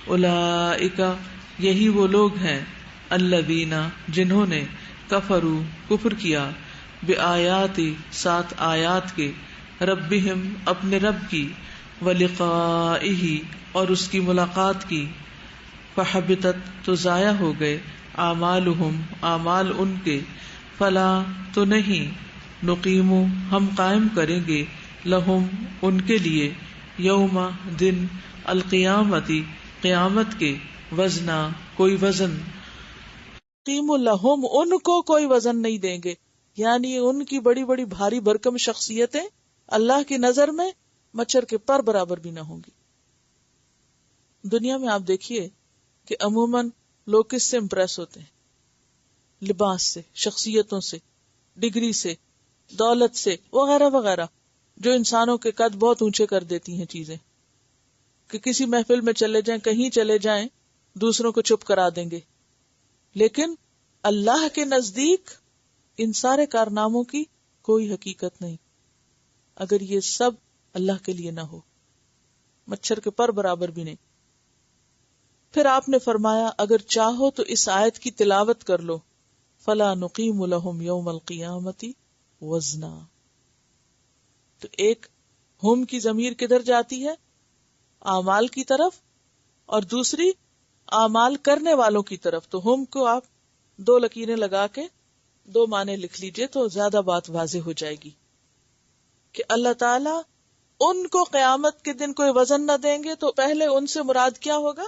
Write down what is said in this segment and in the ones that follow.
اولئک یہی وہ لوگ ہیں الذین جنہوں نے کفروا کفر کیا بآیاتی ساتھ آیات کے ربہم اپنے رب کی ولقائہ اور اس کی ملاقات کی فحبطت تو ضائع ہو گئے اعمالہم اعمال ان کے فلا تو نہیں نقیم ہم قائم کریں گے لہم ان کے لیے یوم دن القیامتی قیامت کے وزنا کوئی وزن قیم لہم ان کو کوئی وزن نہیں دیں گے، یعنی ان کی بڑی بڑی بھاری بھرکم شخصیتیں اللہ کی نظر میں مچھر کے پر برابر بھی نہ ہوں گی۔ دنیا میں آپ دیکھیے کہ عموماً لوگ کس سے امپریس ہوتے ہیں؟ لباس سے، شخصیتوں سے، ڈگری سے، دولت سے، وغیرہ وغیرہ، جو انسانوں کے قد بہت اونچے کر دیتی ہیں چیزیں، کہ کسی محفل میں چلے جائیں، کہیں چلے جائیں، دوسروں کو چپ کرا دیں گے۔ لیکن اللہ کے نزدیک ان سارے کارناموں کی کوئی حقیقت نہیں اگر یہ سب اللہ کے لیے نہ ہو، مچھر کے پر برابر بھی نہیں۔ پھر آپ نے فرمایا اگر چاہو تو اس آیت کی تلاوت کر لو، فلا نقیم لہم یوم القیامت وزنا۔ تو ایک ہم کی ضمیر کدھر جاتی ہے؟ اعمال کی طرف، اور دوسری اعمال کرنے والوں کی طرف۔ تو ہم کو آپ 2 لکیریں لگا کے 2 معنی لکھ لیجئے تو زیادہ بات واضح ہو جائے گی کہ اللہ تعالیٰ ان کو قیامت کے دن کوئی وزن نہ دیں گے، تو پہلے ان سے مراد کیا ہوگا؟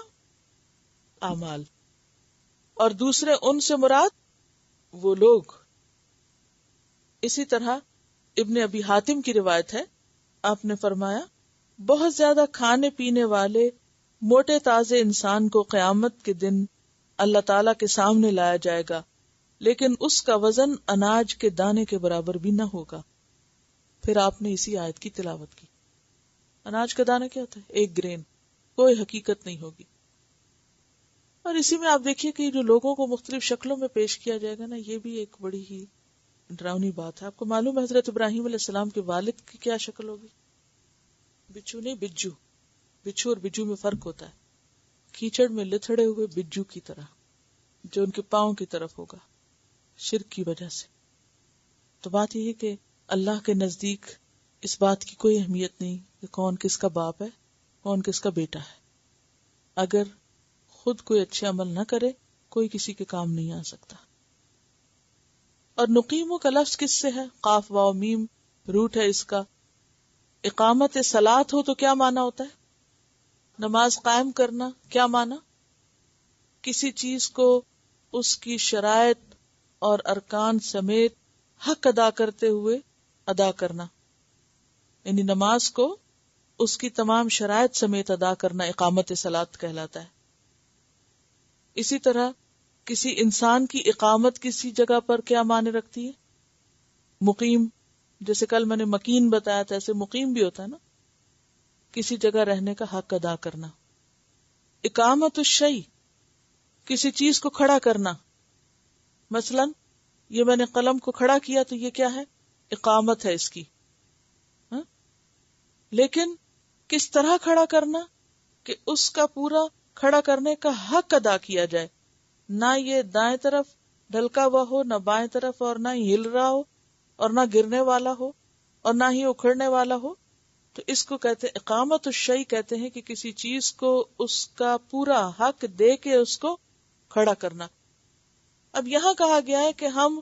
اعمال، اور دوسرے ان سے مراد وہ لوگ۔ اسی طرح ابن ابی حاتم کی روایت ہے، آپ نے فرمایا بہت زیادہ کھانے پینے والے موٹے تازے انسان کو قیامت کے دن اللہ تعالیٰ کے سامنے لایا جائے گا، لیکن اس کا وزن اناج کے دانے کے برابر بھی نہ ہوگا۔ پھر آپ نے اسی آیت کی تلاوت کی۔ اناج کا دانہ کیا ہوتا ہے؟ 1 گرین، کوئی حقیقت نہیں ہوگی۔ اور اسی میں آپ دیکھیے کہ جو لوگوں کو مختلف شکلوں میں پیش کیا جائے گا نا، یہ بھی ایک بڑی ہی ڈراؤنی بات ہے۔ آپ کو معلوم ہے حضرت ابراہیم علیہ السلام کے والد کی کیا شکل ہوگی؟ بچھو نہیں، بجو۔ بچھو اور بجو میں فرق ہوتا ہے۔ کیچڑ میں لتھڑے ہوئے بجو کی طرح، جو ان کے پاؤں کی طرف ہوگا شرک کی وجہ سے۔ تو بات یہ ہے کہ اللہ کے نزدیک اس بات کی کوئی اہمیت نہیں کہ کون کس کا باپ ہے، کون کس کا بیٹا ہے۔ اگر خود کوئی اچھے عمل نہ کرے، کوئی کسی کے کام نہیں آ سکتا۔ اور نقیموں کا لفظ کس سے ہے؟ قاف واو میم روٹ ہے اس کا۔ اقامت صلاۃ ہو تو کیا معنی ہوتا ہے؟ نماز قائم کرنا۔ کیا معنی؟ کسی چیز کو اس کی شرائط اور ارکان سمیت حق ادا کرتے ہوئے ادا کرنا، یعنی نماز کو اس کی تمام شرائط سمیت ادا کرنا اقامت صلاۃ کہلاتا ہے۔ اسی طرح کسی انسان کی اقامت کسی جگہ پر کیا معنی رکھتی ہے؟ مقیم۔ جیسے کل میں نے مکین بتایا تھا، ایسے مقیم بھی ہوتا ہے نا، کسی جگہ رہنے کا حق ادا کرنا۔ اقامت الشیء، کسی چیز کو کھڑا کرنا۔ مثلا یہ میں نے قلم کو کھڑا کیا تو یہ کیا ہے؟ اقامت ہے اس کی۔ لیکن کس طرح کھڑا کرنا کہ اس کا پورا کھڑا کرنے کا حق ادا کیا جائے، نہ یہ دائیں طرف ڈھلکا ہوا ہو، نہ بائیں طرف، اور نہ ہی ہل رہا ہو، اور نہ گرنے والا ہو، اور نہ ہی اکھڑنے والا ہو۔ تو اس کو کہتے ہیں اقامت الشیء، کہتے ہیں کہ کسی چیز کو اس کا پورا حق دے کے اس کو کھڑا کرنا۔ اب یہاں کہا گیا ہے کہ ہم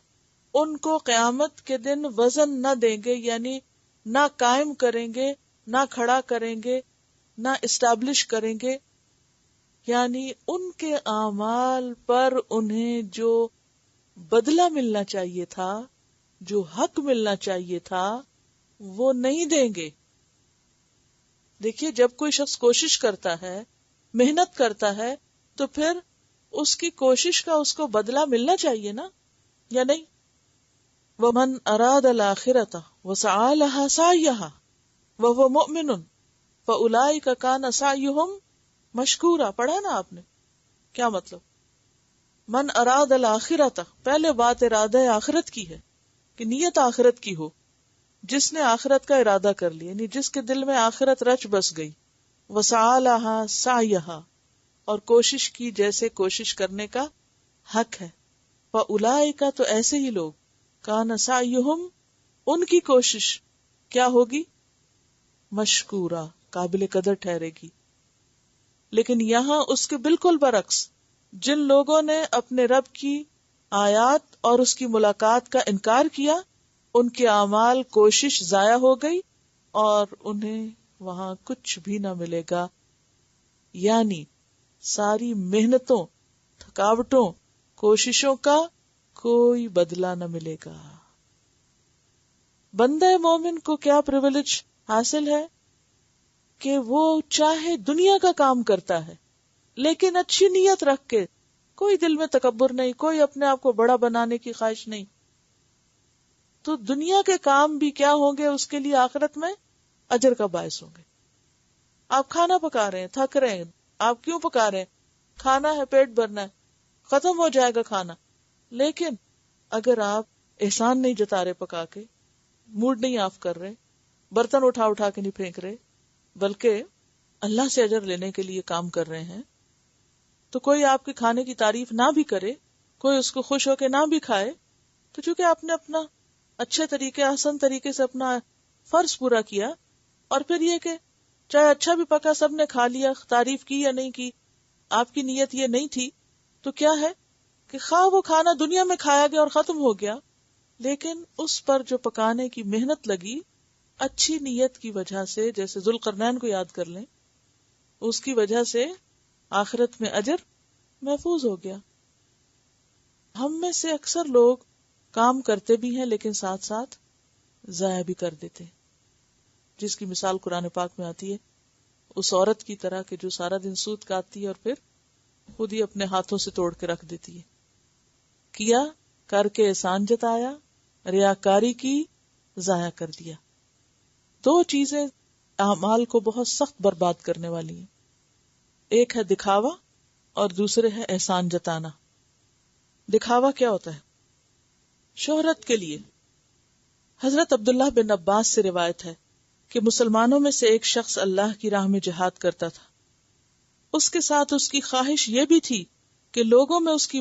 ان کو قیامت کے دن وزن نہ دیں گے، یعنی نہ قائم کریں گے، نہ کھڑا کریں گے، نہ اسٹیبلش کریں گے، یعنی ان کے اعمال پر انہیں جو بدلہ ملنا چاہیے تھا، جو حق ملنا چاہیے تھا، وہ نہیں دیں گے۔ دیکھیے جب کوئی شخص کوشش کرتا ہے، محنت کرتا ہے، تو پھر اس کی کوشش کا اس کو بدلہ ملنا چاہیے نا، یا نہیں؟ وَمَنْ أَرَادَ الْآخِرَةَ وَسَعَى لَهَا سَعْيَهَا وَهُوَ مُؤْمِنٌ فَأُولَئِكَ كَانَ سَعْيُهُمْ مَشْكُورًا۔ پڑھا نا آپ نے؟ کیا مطلب؟ من اراد الآخرۃ، پہلے بات ارادہ آخرت کی ہے کہ نیت آخرت کی ہو۔ جس نے آخرت کا ارادہ کر لیا، یعنی جس کے دل میں آخرت رچ بس گئی، وسعی لہا سعیہا، اور کوشش کی جیسے کوشش کرنے کا حق ہے. فَأُولَٰئِكَ تو ایسے ہی لوگ کان سعیہم ان کی کوشش کیا ہوگی؟ مشکورا قابل قدر ٹھہرے گی. لیکن یہاں اس کے بالکل برعکس جن لوگوں نے اپنے رب کی آیات اور اس کی ملاقات کا انکار کیا ان کے اعمال کوشش ضائع ہو گئی اور انہیں وہاں کچھ بھی نہ ملے گا. یعنی ساری محنتوں، تھکاوٹوں، کوششوں کا کوئی بدلہ نہ ملے گا. بندہ مومن کو کیا پریویلیج حاصل ہے کہ وہ چاہے دنیا کا کام کرتا ہے لیکن اچھی نیت رکھ کے، کوئی دل میں تکبر نہیں، کوئی اپنے آپ کو بڑا بنانے کی خواہش نہیں. تو دنیا کے کام بھی کیا ہوں گے اس کے لیے آخرت میں اجر کا باعث ہوں گے. آپ کھانا پکا رہے ہیں، تھک رہے ہیں، آپ کیوں پکا رہے ہیں؟ کھانا ہے، پیٹ بھرنا ہے، ختم ہو جائے گا کھانا. لیکن اگر آپ احسان نہیں جتا رہے پکا کے، موڈ نہیں آف کر رہے، برتن اٹھا کے نہیں پھینک رہے، بلکہ اللہ سے اجر لینے کے لیے کام کر رہے ہیں، تو کوئی آپ کے کھانے کی تعریف نہ بھی کرے، کوئی اس کو خوش ہو کے نہ بھی کھائے، تو چونکہ آپ نے اپنا اچھے طریقے، آسان طریقے سے اپنا فرض پورا کیا. اور پھر یہ کہ چاہے اچھا بھی پکا، سب نے کھا لیا، تعریف کی یا نہیں کی، آپ کی نیت یہ نہیں تھی، تو کیا ہے کہ خواہ وہ کھانا دنیا میں کھایا گیا اور ختم ہو گیا، لیکن اس پر جو پکانے کی محنت لگی اچھی نیت کی وجہ سے، جیسے ذوالقرنین کو یاد کر لیں، اس کی وجہ سے آخرت میں اجر محفوظ ہو گیا. ہم میں سے اکثر لوگ کام کرتے بھی ہیں لیکن ساتھ ساتھ ضائع بھی کر دیتے ہیں، جس کی مثال قرآن پاک میں آتی ہے اس عورت کی طرح کہ جو سارا دن سوت کاٹتی ہے اور پھر خود ہی اپنے ہاتھوں سے توڑ کے رکھ دیتی ہے. کیا کر کے احسان جتایا، ریاکاری کی، ضائع کر دیا. دو چیزیں اعمال کو بہت سخت برباد کرنے والی ہیں، ایک ہے دکھاوا اور دوسرے ہے احسان جتانا. دکھاوا کیا ہوتا ہے؟ شہرت کے لیے. حضرت عبداللہ بن عباس سے روایت ہے کہ مسلمانوں میں سے ایک شخص اللہ کی راہ میں جہاد کرتا تھا. اس کے ساتھ اس کی خواہش یہ بھی تھی کہ لوگوں میں اس کی